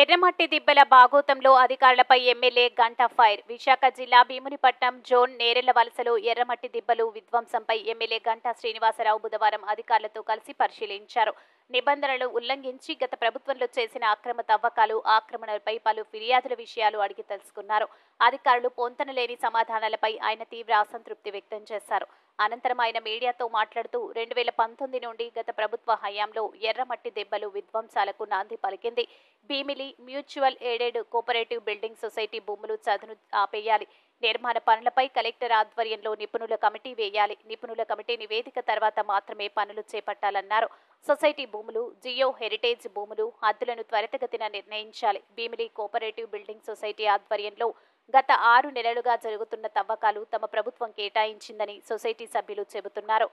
ఎర్రమట్టి దిబ్బల బాగోతంలో అధికారులపై MLA Ganta fire. Visakha జిల్లా భీమునిపట్నం జోన్ నేరెళ్ల వలసలో ఎర్రమట్టి దిబ్బలు విధ్వంసంపై ఎమ్మెల్యే గంటా శ్రీనివాసరావు బుధవారం అధికారులతో కలిసి పరిశీలించారు. నిబంధనలు ఉల్లంఘించి గత ప్రభుత్వంలో చేసిన అక్రమ తవ్వకాలు, ఆక్రమణలపై పలు ఫిర్యాదుల విషయాలు అడిగి తెలుసుకున్నారు. అధికారులు పొంతనలేని సమాధానాలపై ఆయన తీవ్ర అసంతృప్తి వ్యక్తం చేశారు. అనంతరం ఆయన మీడియాతో మాట్లాడుతూ 2019 నుండి గత ప్రభుత్వ హయాంలో ఎర్రమట్టి దెబ్బలు విధ్వంసాలకు నాంది పలికింది. Bheemili mutual aided cooperative building society భూములు చదును ఆపేయాలి. నిర్మాణ పనులపై కలెక్టర్ ఆధ్వర్యంలో నిపుణుల కమిటీ వేయాలి. నిపుణుల కమిటీ నివేదిక తర్వాత మాత్రమే పనులు చేపట్టాలన్నారు. సొసైటీ భూములు, జియో హెరిటేజ్ భూములు హద్దులను త్వరితగతిన నిర్ణయించాలి. భీమిలి కోఆపరేటివ్ బిల్డింగ్ సొసైటీ ఆధ్వర్యంలో గత 6 నెలలుగా జరుగుతున్న తవ్వకాలు తమ ప్రభుత్వం కేటాయించిందని సొసైటీ సభ్యులు చెబుతున్నారు.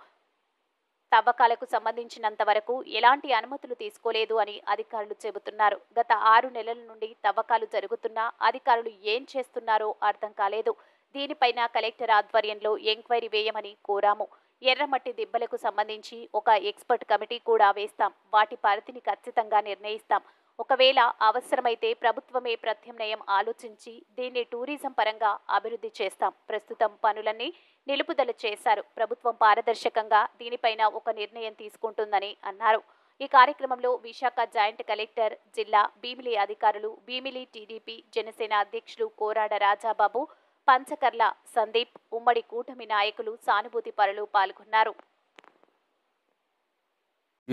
తవ్వకాలకు సంబంధించినంత వరకు ఎలాంటి అనుమతులు తీసుకోలేదు అని అధికారులు చెబుతున్నారు. గత 6 నెలల నుండి తవ్వకాలు జరుగుతున్నా అధికారులు ఏం చేస్తున్నారో అర్థం కాలేదు. దీనిపైన కలెక్టర్ ఆధ్వర్యంలో ఎంక్వైరీ వేయమని కోరాము. ఎర్రమట్టి దిబ్బలకు సంబంధించి ఒక ఎక్స్పర్ట్ కమిటీ కూడా వేస్తాం. వాటి పరిధిని ఖచ్చితంగా నిర్ణయిస్తాం. ఒకవేళ అవసరమైతే ప్రభుత్వమే ప్రత్యామ్నాయం ఆలోచించి దీన్ని టూరిజం పరంగా అభివృద్ధి చేస్తాం. ప్రస్తుతం పనులన్నీ నిలుపుదల చేశారు. ప్రభుత్వం పారదర్శకంగా దీనిపైన ఒక నిర్ణయం తీసుకుంటుందని అన్నారు. ఈ కార్యక్రమంలో విశాఖ జాయింట్ కలెక్టర్, జిల్లా భీమిలి అధికారులు, భీమిలి టీడీపీ జనసేన అధ్యక్షులు కోరాడ రాజాబాబు, పంచకర్ల సందీప్, ఉమ్మడి కూటమి నాయకులు, సానుభూతి పరులు పాల్గొన్నారు.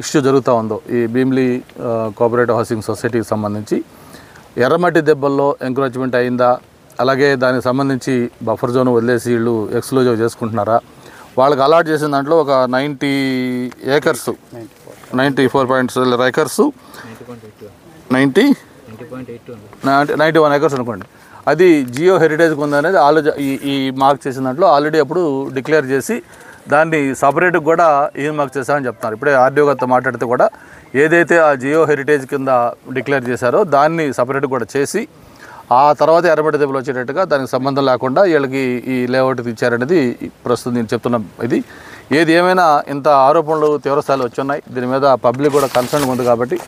ఇష్యూ జరుగుతూ ఉందో ఈ భీమిలి కోఆపరేటివ్ హౌసింగ్ సొసైటీకి సంబంధించి ఎర్రమట్టి దెబ్బల్లో ఎంక్రోచ్మెంట్ అయిందా, అలాగే దానికి సంబంధించి బఫర్ జోన్ వదిలేసి వీళ్ళు ఎక్స్క్లూజివ్ చేసుకుంటున్నారా, వాళ్ళకి అలాట్ చేసిన దాంట్లో ఒక 90 ఏకర్స్ 94.7 ఏకర్స్ 91 ఏకర్స్ అనుకోండి, అది జియో హెరిటేజ్కి ఉందనేది ఈ మార్క్ చేసిన దాంట్లో ఆల్రెడీ అప్పుడు డిక్లేర్ చేసి దాన్ని సపరేట్గా కూడా మార్క్ చేశామని చెప్తున్నారు. ఇప్పుడే ఆర్డీఓ గారితో మాట్లాడితే కూడా ఏదైతే ఆ జియో హెరిటేజ్ కింద డిక్లేర్ చేశారో దాన్ని సపరేట్గా కూడా చేసి ఆ తర్వాత ఎర్రమట్టి దెబ్బలు వచ్చేటట్టుగా దానికి సంబంధం లేకుండా వీళ్ళకి ఈ లేఅవుట్ ఇచ్చారనేది ప్రస్తుతం నేను చెప్తున్న ఇది. ఏది ఏమైనా ఇంత ఆరోపణలు తీవ్రస్థాయిలో వచ్చున్నాయి. దీని మీద పబ్లిక్ కూడా కన్సర్న్ ఉంది కాబట్టి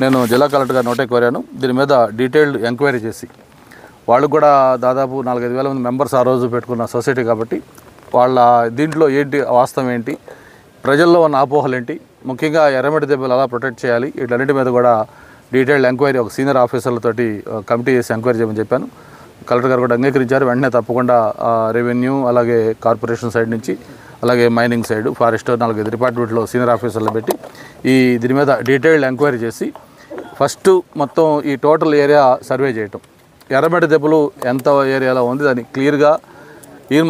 నేను జిల్లా కలెక్టర్ గారు నోటే కోరాను. దీని మీద డీటెయిల్డ్ ఎంక్వైరీ చేసి వాళ్ళు కూడా దాదాపు 4-5 వేల మంది మెంబర్స్ ఆ రోజు పెట్టుకున్న సొసైటీ కాబట్టి వాళ్ళ దీంట్లో ఏంటి వాస్తవం ఏంటి, ప్రజల్లో ఉన్న అపోహలు ఏంటి, ముఖ్యంగా ఎర్రమట్టి దెబ్బలు ఎలా ప్రొటెక్ట్ చేయాలి, వీటన్నిటి మీద కూడా డీటెయిల్డ్ ఎంక్వైరీ ఒక సీనియర్ ఆఫీసర్లతోటి కమిటీ చేసి ఎంక్వైరీ చేయమని చెప్పాను. కలెక్టర్ గారు కూడా అంగీకరించారు. వెంటనే తప్పకుండా రెవెన్యూ, అలాగే కార్పొరేషన్ సైడ్ నుంచి, అలాగే మైనింగ్ సైడ్, ఫారెస్ట్ 4-5 డిపార్ట్మెంట్లో సీనియర్ ఆఫీసర్లు పెట్టి దీని మీద డీటెయిల్డ్ ఎంక్వైరీ చేసి ఫస్ట్ మొత్తం ఈ టోటల్ ఏరియా సర్వే చేయటం, ఎర్రమట్టి దెబ్బలు ఎంత ఏరియాలో ఉంది దాన్ని క్లియర్గా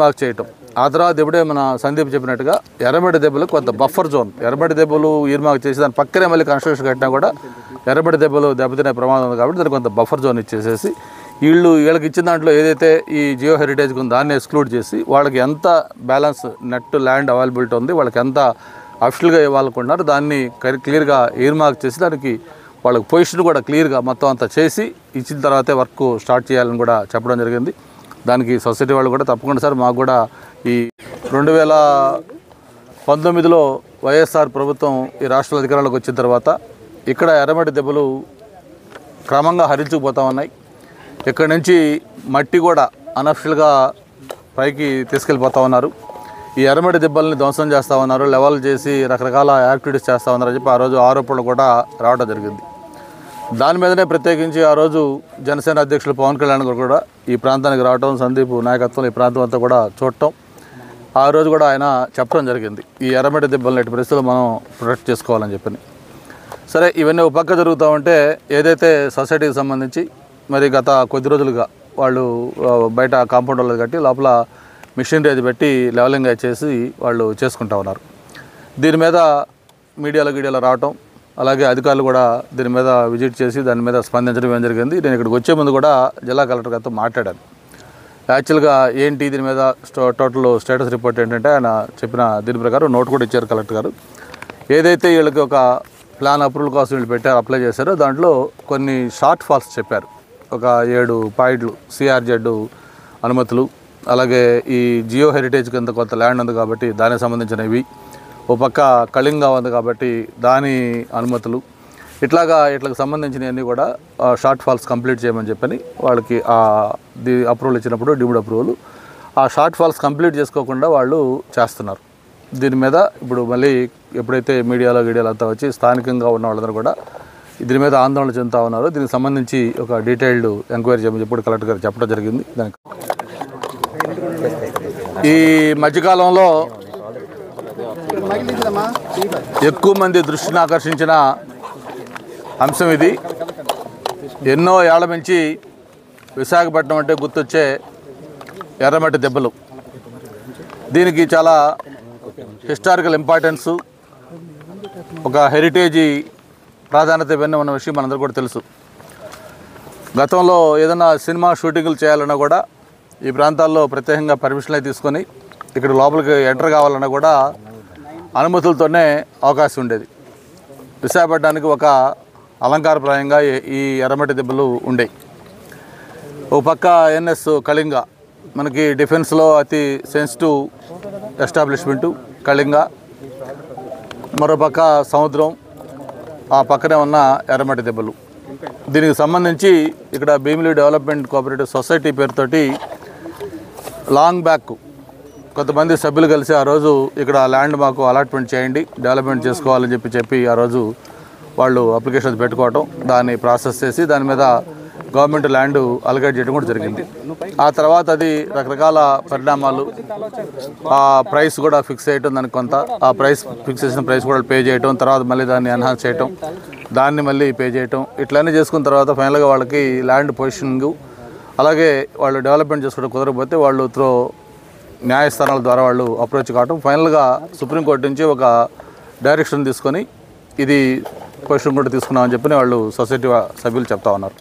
మార్క్ చేయటం. ఆ తర్వాత ఇప్పుడే మన సందీప్ చెప్పినట్టుగా ఎర్రమట్టి దెబ్బలు కొంత బఫర్ జోన్, ఎర్రమట్టి దెబ్బలు మార్క్ చేసి దాని పక్కనే మళ్ళీ కన్స్ట్రక్షన్ కట్టినా కూడా ఎర్రమట్టి దెబ్బలు దెబ్బతినే ప్రమాదం ఉంది కాబట్టి దానికి కొంత బఫర్ జోన్ ఇచ్చేసేసి వీళ్ళకి ఇచ్చిన దాంట్లో ఏదైతే ఈ జియో హెరిటేజ్కి ఉందో దాన్ని ఎక్స్క్లూడ్ చేసి వాళ్ళకి ఎంత బ్యాలెన్స్ నెట్ ల్యాండ్ అవైలబిలిటీ ఉంది, వాళ్ళకి ఎంత అఫిషియల్గా ఇవ్వాలనుకుంటున్నారు దాన్ని క్లియర్గా మార్క్ చేసి దానికి వాళ్ళకి పొజిషన్ కూడా క్లియర్గా మొత్తం అంతా చేసి ఇచ్చిన తర్వాతే వర్క్ స్టార్ట్ చేయాలని కూడా చెప్పడం జరిగింది. దానికి సొసైటీ వాళ్ళు కూడా తప్పకుండా సార్ మాకు కూడా ఈ 2019లో వైఎస్ఆర్ ప్రభుత్వం ఈ రాష్ట్ర అధికారంలోకి వచ్చిన తర్వాత ఇక్కడ ఎర్రమట్టి దెబ్బలు క్రమంగా హరించుకుపోతూ ఉన్నాయి. ఇక్కడి నుంచి మట్టి కూడా అనఫిషియల్గా పైకి తీసుకెళ్ళిపోతూ ఉన్నారు. ఈ ఎర్రమట్టి దెబ్బల్ని ధ్వంసం చేస్తూ ఉన్నారు, లెవెల్ చేసి రకరకాల యాక్టివిటీస్ చేస్తూ ఉన్నారని చెప్పి ఆ రోజు ఆరోపణలు కూడా రావడం జరిగింది. దాని మీదనే ప్రత్యేకించి ఆ రోజు జనసేన అధ్యక్షులు పవన్ కళ్యాణ్ గారు కూడా ఈ ప్రాంతానికి రావడం, సందీప్ నాయకత్వంలో ఈ ప్రాంతం అంతా కూడా చూడటం, ఆ రోజు కూడా ఆయన చెప్పడం జరిగింది ఈ ఎర్రమట్టి దెబ్బలను ఎట్టి పరిస్థితుల్లో మనం ప్రొటెక్ట్ చేసుకోవాలని చెప్పని. సరే, ఇవన్నీ ఒక పక్క జరుగుతూ ఉంటే ఏదైతే సొసైటీకి సంబంధించి మరి గత కొద్ది రోజులుగా వాళ్ళు బయట కాంపౌండ్ వాళ్ళది కట్టి లోపల మిషనరీ అది పెట్టి లెవెలింగ్ చేసి వాళ్ళు చేసుకుంటూ ఉన్నారు. దీని మీద మీడియాలో రావటం, అలాగే అధికారులు కూడా దీని మీద విజిట్ చేసి దాని మీద స్పందించడం ఏం జరిగింది. నేను ఇక్కడికి వచ్చే ముందు కూడా జిల్లా కలెక్టర్ గారితో మాట్లాడాను. యాక్చువల్గా ఏంటి దీని మీద టోటల్ స్టేటస్ రిపోర్ట్ ఏంటంటే ఆయన చెప్పిన దీని ప్రకారం నోట్ కూడా ఇచ్చారు కలెక్టర్ గారు. ఏదైతే వీళ్ళకి ఒక ప్లాన్ అప్రూవల్ కోసం వీళ్ళు అప్లై చేశారో దాంట్లో కొన్ని షార్ట్ ఫాల్స్ చెప్పారు. ఒక 7 పాయింట్లు సిఆర్జెడ్ అనుమతులు, అలాగే ఈ జియో హెరిటేజ్ కింద కొంత ల్యాండ్ ఉంది కాబట్టి దానికి సంబంధించినవి, ఓ పక్క కళింగా ఉంది కాబట్టి దాని అనుమతులు, ఇట్లకు సంబంధించినవన్నీ కూడా షార్ట్ ఫాల్స్ కంప్లీట్ చేయమని చెప్పని వాళ్ళకి అప్రూవల్ ఇచ్చినప్పుడు డీమ్డ్ అప్రూవల్ ఆ షార్ట్ ఫాల్స్ కంప్లీట్ చేసుకోకుండా వాళ్ళు చేస్తున్నారు. దీని మీద ఇప్పుడు మళ్ళీ ఎప్పుడైతే మీడియాలో అంతా వచ్చి స్థానికంగా ఉన్న వాళ్ళందరూ కూడా దీని మీద ఆందోళన చెందుతూ ఉన్నారు. దీనికి సంబంధించి ఒక డీటెయిల్డ్ ఎంక్వైరీ చేయమని చెప్పి కలెక్టర్ గారు చెప్పడం జరిగింది. దానికి ఈ మధ్యకాలంలో ఎక్కువ మంది దృష్టిని ఆకర్షించిన అంశం ఇది. ఎన్నో ఏళ్ల నుంచి విశాఖపట్నం అంటే గుర్తొచ్చే ఎర్రమట్టి దెబ్బలు. దీనికి చాలా హిస్టారికల్ ఇంపార్టెన్సు, ఒక హెరిటేజీ ప్రాధాన్యత ఇవన్నీ ఉన్న విషయం మనందరూ కూడా తెలుసు. గతంలో ఏదైనా సినిమా షూటింగ్లు చేయాలన్నా కూడా ఈ ప్రాంతాల్లో ప్రత్యేకంగా పర్మిషన్లు తీసుకొని ఇక్కడ లోపలికి ఎంటర్ కావాలన్నా కూడా అనుమతులతోనే అవకాశం ఉండేది. విశాఖపట్నానికి ఒక అలంకారప్రాయంగా ఈ ఎర్రమట్టి దెబ్బలు ఉండేవి. ఓ పక్క ఎన్ఎస్ కళింగ, మనకి డిఫెన్స్లో అతి సెన్సిటివ్ ఎస్టాబ్లిష్మెంటు కళింగ, మరోపక్క సముద్రం, ఆ పక్కనే ఉన్న ఎర్రమట్టి దెబ్బలు. దీనికి సంబంధించి ఇక్కడ భీమిలి డెవలప్మెంట్ కోఆపరేటివ్ సొసైటీ పేరుతోటి లాంగ్ బ్యాక్ కొంతమంది సభ్యులు కలిసి ఆ రోజు ఇక్కడ ల్యాండ్ మాకు అలాట్మెంట్ చేయండి, డెవలప్మెంట్ చేసుకోవాలని చెప్పి ఆ రోజు వాళ్ళు అప్లికేషన్ పెట్టుకోవటం, దాన్ని ప్రాసెస్ చేసి దాని మీద గవర్నమెంట్ ల్యాండ్ అలొకేట్ చేయడం కూడా జరిగింది. ఆ తర్వాత అది రకరకాల పరిణామాలు, ఆ ప్రైస్ కూడా ఫిక్స్ చేయటం, దానికి కొంత ఆ ప్రైస్ ఫిక్స్ చేసిన ప్రైస్ కూడా పే చేయటం, తర్వాత మళ్ళీ దాన్ని ఎన్హాన్స్ చేయటం, దాన్ని మళ్ళీ పే చేయటం, ఇట్లన్నీ చేసుకున్న తర్వాత ఫైనల్గా వాళ్ళకి ల్యాండ్ పొజిషనింగ్, అలాగే వాళ్ళు డెవలప్మెంట్ చేసుకోవడం కుదరకపోతే వాళ్ళు త్రో న్యాయస్థానాల ద్వారా వాళ్ళు అప్రోచ్ కావటం, ఫైనల్గా సుప్రీంకోర్టు నుంచి ఒక డైరెక్షన్ తీసుకొని ఇది పొజిషన్ కూడా తీసుకున్నామని చెప్పి వాళ్ళు సొసైటీ సభ్యులు చెప్తా ఉన్నారు.